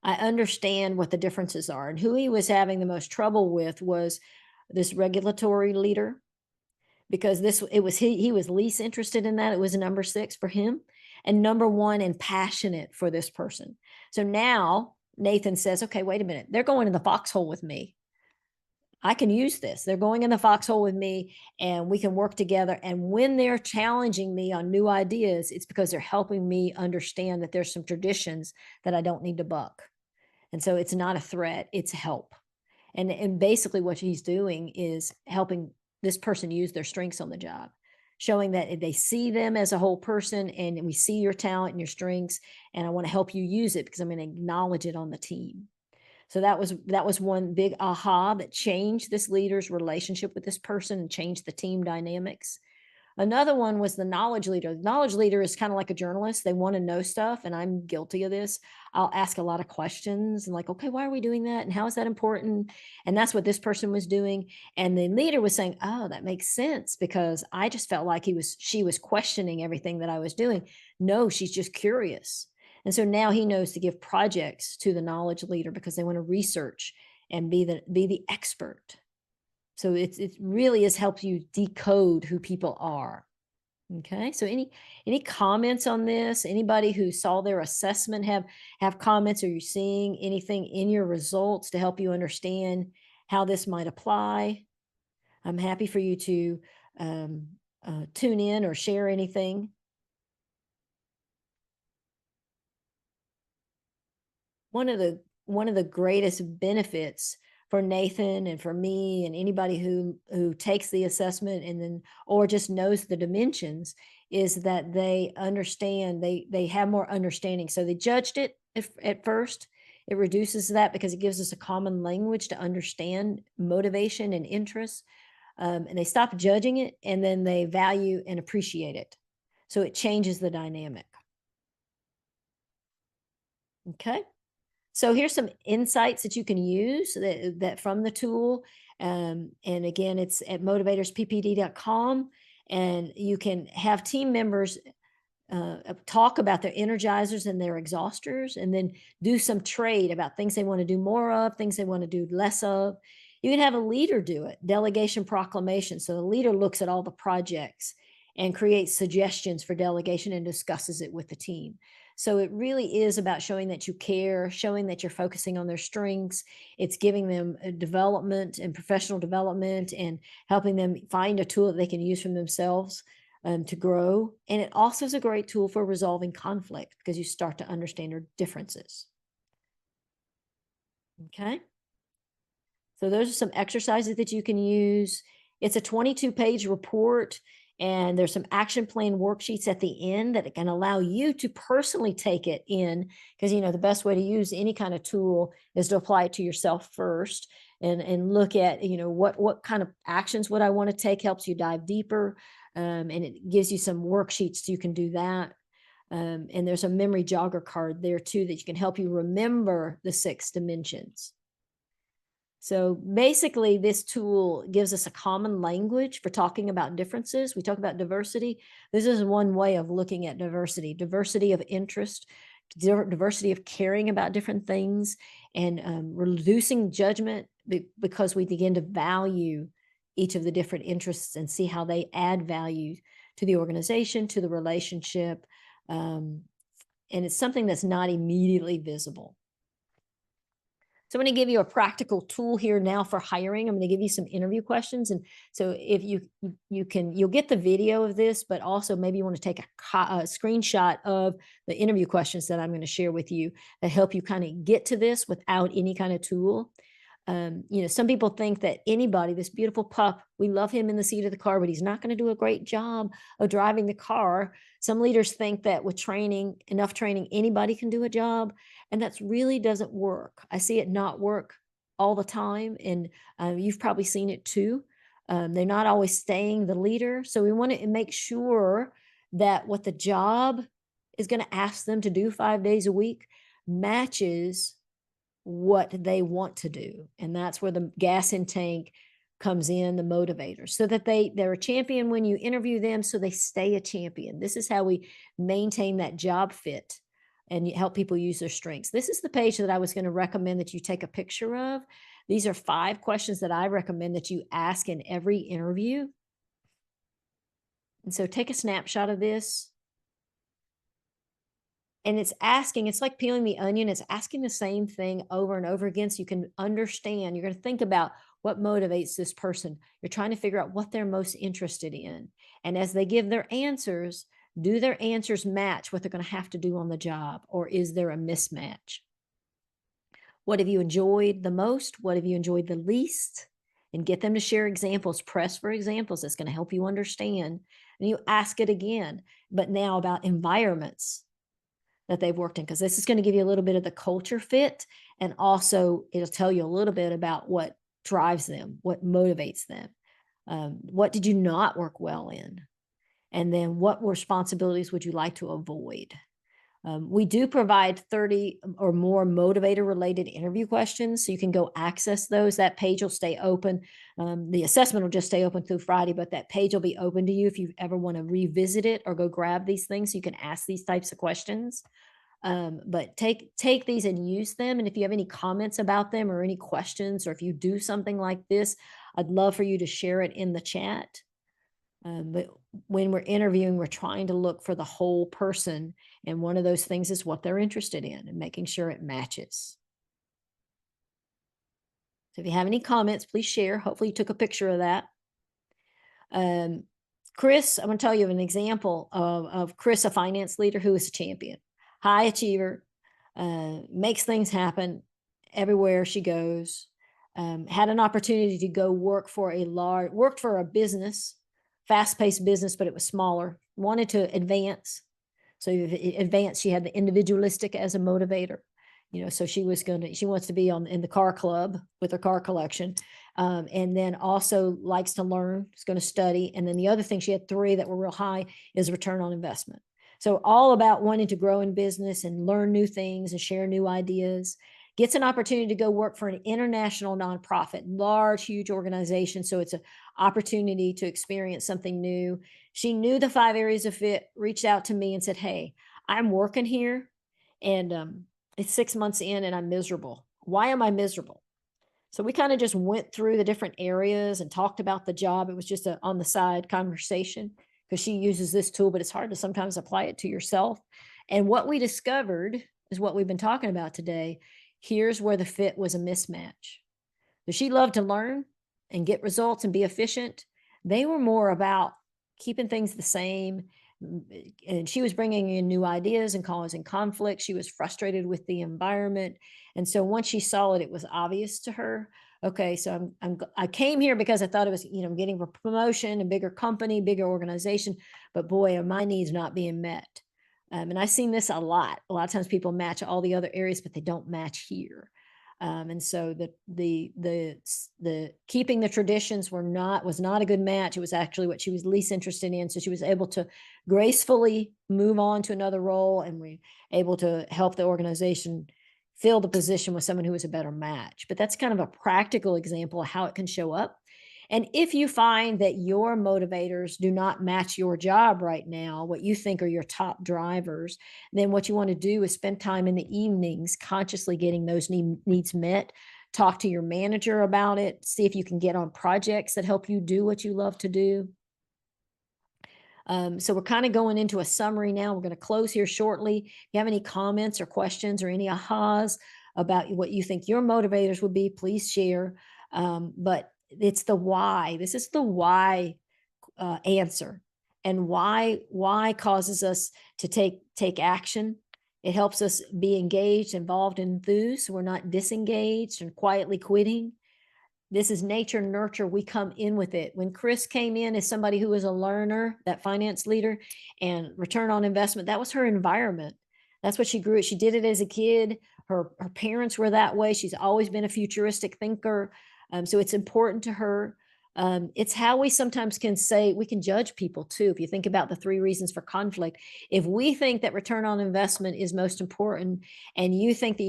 I understand what the differences are. And who he was having the most trouble with was this regulatory leader, because he was least interested in that. It was number 6 for him, and number 1 and passionate for this person. So now Nathan says, okay, wait a minute. They're going in the foxhole with me. I can use this. They're going in the foxhole with me and we can work together. And when they're challenging me on new ideas, it's because they're helping me understand that there's some traditions that I don't need to buck. And so it's not a threat, it's help. And basically what he's doing is helping this person use their strengths on the job, showing that they see them as a whole person and we see your talent and your strengths, and I want to help you use it because I'm going to acknowledge it on the team. So that was one big aha that changed this leader's relationship with this person and changed the team dynamics. Another one was the knowledge leader. The knowledge leader is kind of like a journalist. They want to know stuff, and I'm guilty of this. I'll ask a lot of questions and like, okay, why are we doing that? And how is that important? And that's what this person was doing. And the leader was saying, oh, that makes sense, because I just felt like she was questioning everything that I was doing. No, she's just curious. And so now he knows to give projects to the knowledge leader because they want to research and be the expert. So it really has helped you decode who people are. Okay. So any comments on this? Anybody who saw their assessment have comments? Are you seeing anything in your results to help you understand how this might apply? I'm happy for you to tune in or share anything. One of the greatest benefits for Nathan and for me and anybody who takes the assessment and then or just knows the dimensions is that they understand, they have more understanding. So they judged it at first. It reduces that because it gives us a common language to understand motivation and interest. And they stop judging it, and then they value and appreciate it. So it changes the dynamic. Okay. So here's some insights that you can use that from the tool. And again, it's at motivatorsppd.com, and you can have team members talk about their energizers and their exhausters, and then do some trade about things they want to do more of, things they want to do less of. You can have a leader do it, delegation proclamation. So the leader looks at all the projects and creates suggestions for delegation and discusses it with the team. So it really is about showing that you care, showing that you're focusing on their strengths. It's giving them development and professional development and helping them find a tool that they can use for themselves to grow. And it also is a great tool for resolving conflict because you start to understand your differences. Okay. So those are some exercises that you can use. It's a 22-page report. And there's some action plan worksheets at the end that can allow you to personally take it in, because the best way to use any kind of tool is to apply it to yourself first and look at what kind of actions would I want to take. Helps you dive deeper, and it gives you some worksheets so you can do that. And there's a memory jogger card there too that can help you remember the 6 dimensions. So basically, this tool gives us a common language for talking about differences. We talk about diversity. This is one way of looking at diversity of interest, diversity of caring about different things, and reducing judgment because we begin to value each of the different interests and see how they add value to the organization, to the relationship. And it's something that's not immediately visible. So I'm going to give you a practical tool here now for hiring. I'm going to give you some interview questions. And so if you'll get the video of this, but also maybe you want to take a screenshot of the interview questions that I'm going to share with you that help you kind of get to this without any kind of tool. Some people think that anybody, this beautiful pup, we love him in the seat of the car, but he's not going to do a great job of driving the car. Some leaders think that with training, enough training, anybody can do a job. And that really doesn't work. I see it not work all the time. And you've probably seen it too. They're not always staying the leader. So we want to make sure that what the job is going to ask them to do 5 days a week matches what they want to do. And that's where the gas in tank comes in, the motivators, so that they're a champion when you interview them, so they stay a champion. This is how we maintain that job fit and help people use their strengths. This is the page that I was going to recommend that you take a picture of. These are 5 questions that I recommend that you ask in every interview. And so take a snapshot of this. And it's like peeling the onion. It's asking the same thing over and over again so you can understand. You're going to think about what motivates this person. You're trying to figure out what they're most interested in. And as they give their answers, do their answers match what they're going to have to do on the job, or is there a mismatch? What have you enjoyed the most? What have you enjoyed the least? And get them to share examples. Press for examples. That's going to help you understand. And you ask it again, but now about environments that they've worked in, because this is going to give you a little bit of the culture fit, and also it'll tell you a little bit about what drives them, what motivates them. What did you not work well in? And then what responsibilities would you like to avoid? We do provide 30 or more motivator related interview questions, so you can go access those. That page will stay open. The assessment will just stay open through Friday, but that page will be open to you if you ever want to revisit it or go grab these things, so you can ask these types of questions. But take these and use them. And if you have any comments about them or any questions, or if you do something like this, I'd love for you to share it in the chat. But when we're interviewing, we're trying to look for the whole person. And one of those things is what they're interested in and making sure it matches. So if you have any comments, please share. Hopefully you took a picture of that. Chris, I'm going to tell you an example of Chris, a finance leader who is a champion, high achiever, makes things happen everywhere she goes. Had an opportunity to go worked for a business, fast-paced business, but it was smaller, wanted to advance. So advance, she had the individualistic as a motivator. So she wants to be in the car club with her car collection. And then also likes to learn, is going to study. And then the other thing, she had 3 that were real high, is return on investment. So all about wanting to grow in business and learn new things and share new ideas. Gets an opportunity to go work for an international nonprofit, large, huge organization. So it's an opportunity to experience something new. She knew the 5 areas of fit, reached out to me and said, hey, I'm working here and it's 6 months in and I'm miserable. Why am I miserable? So we kind of just went through the different areas and talked about the job. It was just a on the side conversation, because she uses this tool, but it's hard to sometimes apply it to yourself. And what we discovered is what we've been talking about today. Here's where the fit was a mismatch. So she loved to learn and get results and be efficient. They were more about keeping things the same. And she was bringing in new ideas and causing conflict. She was frustrated with the environment. And so once she saw it, it was obvious to her. Okay, so I came here because I thought it was, getting a promotion, a bigger company, bigger organization, but boy, are my needs not being met. And I've seen this a lot. A lot of times people match all the other areas, but they don't match here. And so the keeping the traditions was not a good match. It was actually what she was least interested in. So she was able to gracefully move on to another role, and we able to help the organization fill the position with someone who was a better match. But that's kind of a practical example of how it can show up. And if you find that your motivators do not match your job right now, what you think are your top drivers, then what you want to do is spend time in the evenings consciously getting those needs met. Talk to your manager about it. See if you can get on projects that help you do what you love to do. So we're kind of going into a summary now. We're going to close here shortly. If you have any comments or questions or any ahas about what you think your motivators would be, please share. But it's the why. This is the why answer, and why causes us to take action. It helps us be engaged, involved, and enthused. So we're not disengaged and quietly quitting. This is nature nurture. We come in with it. When Chris came in as somebody who was a learner, that finance leader, and return on investment, that was her environment. That's what she grew. She did it as a kid. Her parents were that way. She's always been a futuristic thinker. So it's important to her. It's how we sometimes can say, we can judge people too. If you think about the 3 reasons for conflict, if we think that return on investment is most important, and you think that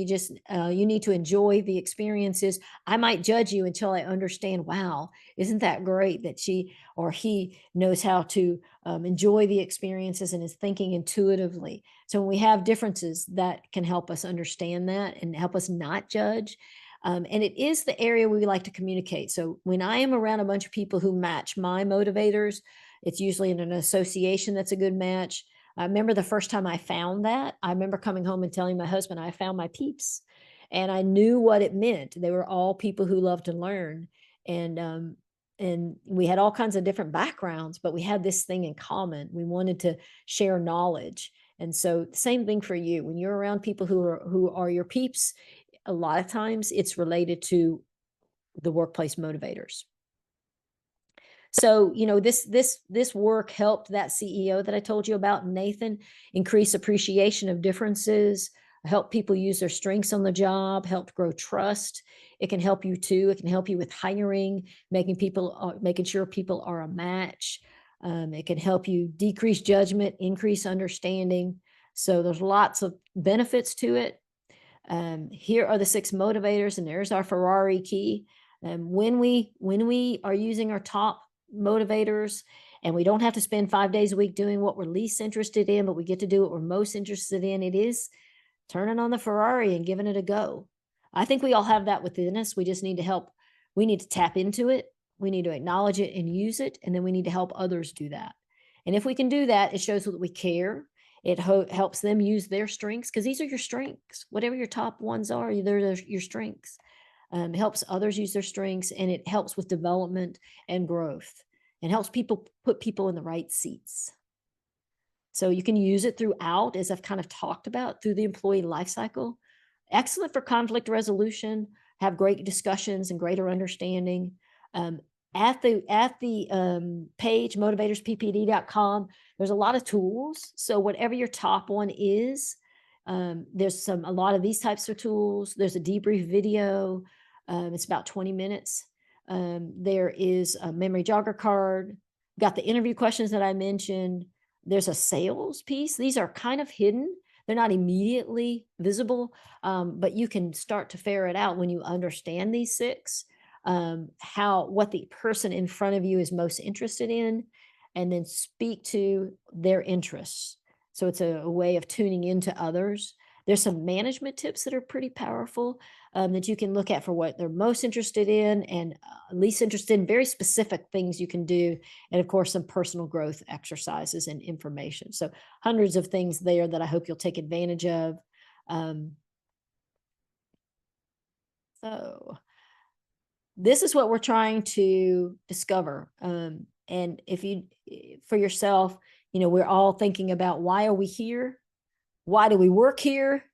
you need to enjoy the experiences, I might judge you until I understand, wow, isn't that great that she or he knows how to enjoy the experiences and is thinking intuitively. So when we have differences, that can help us understand that and help us not judge. And it is the area we like to communicate. So when I am around a bunch of people who match my motivators, it's usually in an association that's a good match. I remember the first time I found that. I remember coming home and telling my husband I found my peeps, and I knew what it meant. They were all people who loved to learn, and we had all kinds of different backgrounds, but we had this thing in common. We wanted to share knowledge. And so same thing for you. When you're around people who are your peeps, a lot of times it's related to the workplace motivators. So, this work helped that CEO that I told you about, Nathan, increase appreciation of differences, help people use their strengths on the job, help grow trust. It can help you too. It can help you with hiring, making sure people are a match. It can help you decrease judgment, increase understanding. So there's lots of benefits to it. Here are the 6 motivators, and there's our Ferrari key. When we are using our top motivators, and we don't have to spend 5 days a week doing what we're least interested in, but we get to do what we're most interested in, it is turning on the Ferrari and giving it a go. I think we all have that within us. We just need to help. We need to tap into it. We need to acknowledge it and use it. And then we need to help others do that. And if we can do that, it shows that we care. It helps them use their strengths, because these are your strengths. Whatever your top ones are, they're your strengths. It helps others use their strengths, and it helps with development and growth, and helps put people in the right seats. So you can use it throughout, as I've kind of talked about, through the employee life cycle. Excellent for conflict resolution, have great discussions and greater understanding. At the page, motivatorsppd.com, there's a lot of tools. So whatever your top one is, there's a lot of these types of tools. There's a debrief video. It's about 20 minutes. There is a memory jogger card. Got the interview questions that I mentioned. There's a sales piece. These are kind of hidden. They're not immediately visible, but you can start to ferret out when you understand these 6, what the person in front of you is most interested in, and then speak to their interests. So it's a way of tuning into others. There's some management tips that are pretty powerful, that you can look at for what they're most interested in and least interested in, very specific things you can do. And of course, some personal growth exercises and information. So hundreds of things there that I hope you'll take advantage of. So this is what we're trying to discover. And for yourself, we're all thinking about, why are we here? Why do we work here?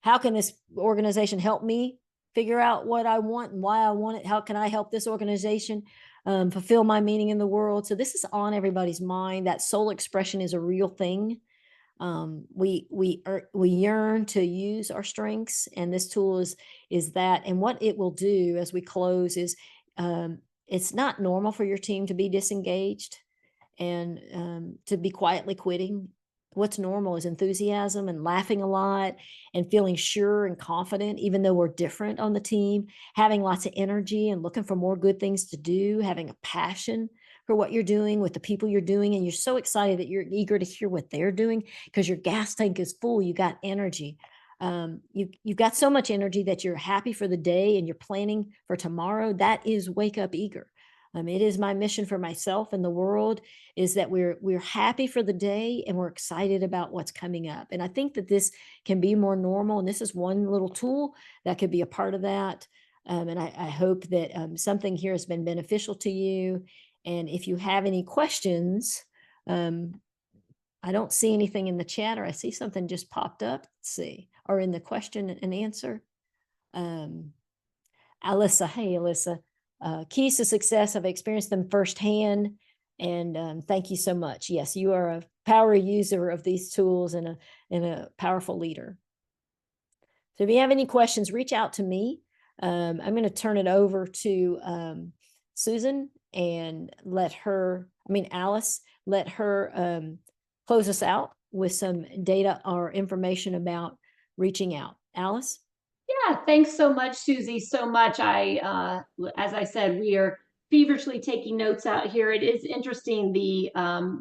How can this organization help me figure out what I want and why I want it? How can I help this organization fulfill my meaning in the world? So this is on everybody's mind. That soul expression is a real thing. We yearn to use our strengths, and this tool is that. And what it will do as we close is, it's not normal for your team to be disengaged and to be quietly quitting. what's normal is enthusiasm and laughing a lot and feeling sure and confident, even though we're different on the team, having lots of energy and looking for more good things to do, having a passion for what you're doing with the people you're doing. And you're so excited that you're eager to hear what they're doing because your gas tank is full. You got energy. You've got so much energy that you're happy for the day and you're planning for tomorrow. That is wake up eager. It is my mission for myself and the world is that we're happy for the day and we're excited about what's coming up. And I think that this can be more normal. And this is one little tool that could be a part of that. And I hope that something here has been beneficial to you. And if you have any questions, um, I don't see anything in the chat, or I see something just popped up. Let's see, or in the question and answer. Um, Alyssa, hey, Alyssa. Keys to success, I've experienced them firsthand. And thank you so much. Yes, you are a power user of these tools and a powerful leader. So if you have any questions, reach out to me. I'm going to turn it over to Susan and Alice, let her close us out with some data or information about reaching out. Alice? Yeah, thanks so much, Suzie, so much. As I said, we are feverishly taking notes out here. It is interesting, the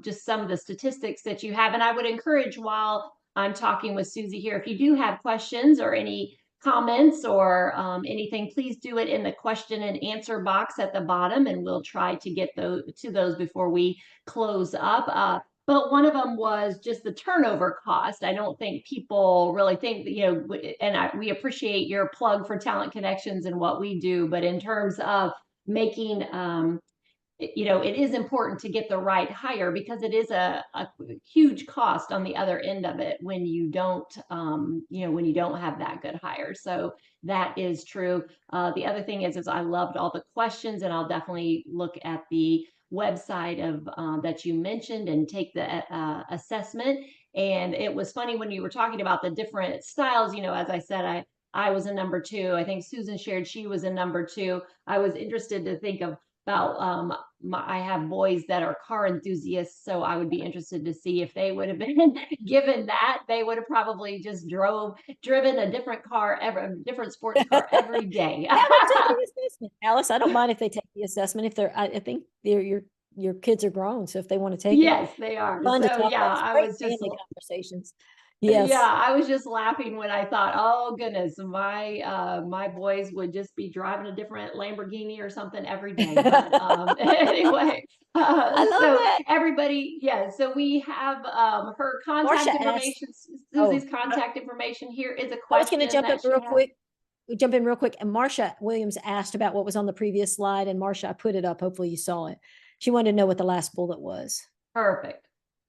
just some of the statistics that you have. And I would encourage, while I'm talking with Suzie here, if you do have questions or any comments or anything, please do it in the question and answer box at the bottom, and we'll try to get to those before we close up. But one of them was just the turnover cost. I don't think people really think that, and we appreciate your plug for Talent Connections and what we do, but in terms of making, it is important to get the right hire, because it is a huge cost on the other end of it when you don't, when you don't have that good hire. So that is true. The other thing is I loved all the questions, and I'll definitely look at the website of that you mentioned and take the assessment. And it was funny when you were talking about the different styles. As I said, I was a number two. I think Susan shared she was a number two. I was interested to think of about I have boys that are car enthusiasts, so I would be interested to see if they would have been given that. They would have probably just driven a different car, a different sports car every day. Have them take the assessment, Alice. I don't mind if they take the assessment. If they're, I think your kids are grown, so if they want to take it, Yes, they are. fun to So talk yeah, about. It's I great was just family conversations. Yeah, Yes. I was just laughing when I thought, oh goodness, my boys would just be driving a different Lamborghini or something every day. But anyway, I love so that. everybody, yeah. So we have her contact Marcia asked, information, oh, Susie's contact information. Here is a I was going to question that she has. jump in real quick. And Marcia Williams asked about what was on the previous slide. And Marcia, I put it up. Hopefully you saw it. She wanted to know what the last bullet was. Perfect.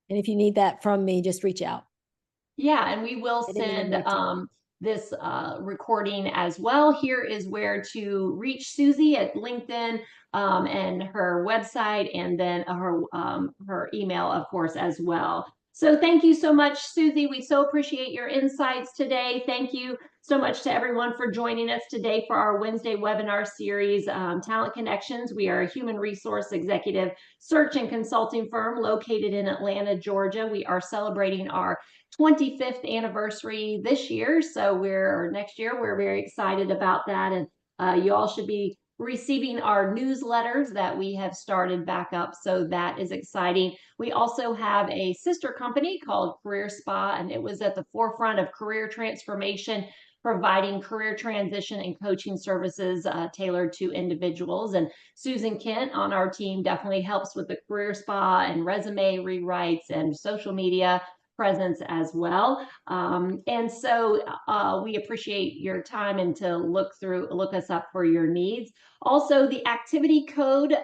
And if you need that from me, just reach out. Yeah, and we will I didn't even send notate. this recording as well. Here is where to reach Suzie at LinkedIn, and her website, and then her email, of course, as well. So thank you so much, Suzie. We so appreciate your insights today. Thank you so much to everyone for joining us today for our Wednesday webinar series, Talent Connections. We are a human resource executive search and consulting firm located in Atlanta, Georgia. We are celebrating our 25th anniversary this year. So next year, we're very excited about that. And you all should be receiving our newsletters that we have started back up. So that is exciting. We also have a sister company called Career Spa, and it was at the forefront of career transformation, providing career transition and coaching services tailored to individuals. And Susan Kent on our team definitely helps with the Career Spa and resume rewrites and social media presence as well. And so we appreciate your time and to look us up for your needs. Also, the activity code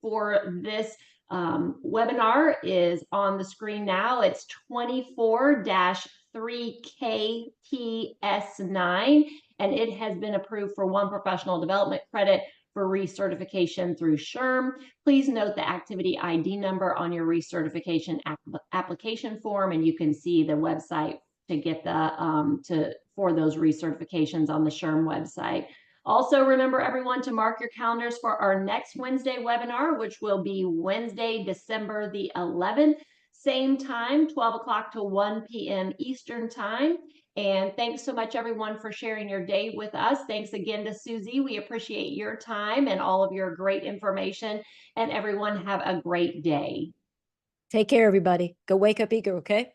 for this webinar is on the screen now. It's 24-3KTS9, and it has been approved for 1 professional development credit for recertification through SHRM. Please note the activity ID number on your recertification application form, and you can see the website to get for those recertifications on the SHRM website. Also, remember everyone to mark your calendars for our next Wednesday webinar, which will be Wednesday, December the 11th, same time, 12 o'clock to 1 p.m. Eastern time. And thanks so much, everyone, for sharing your day with us. Thanks again to Suzie. We appreciate your time and all of your great information. And everyone, have a great day. Take care, everybody. Go wake up eager, okay?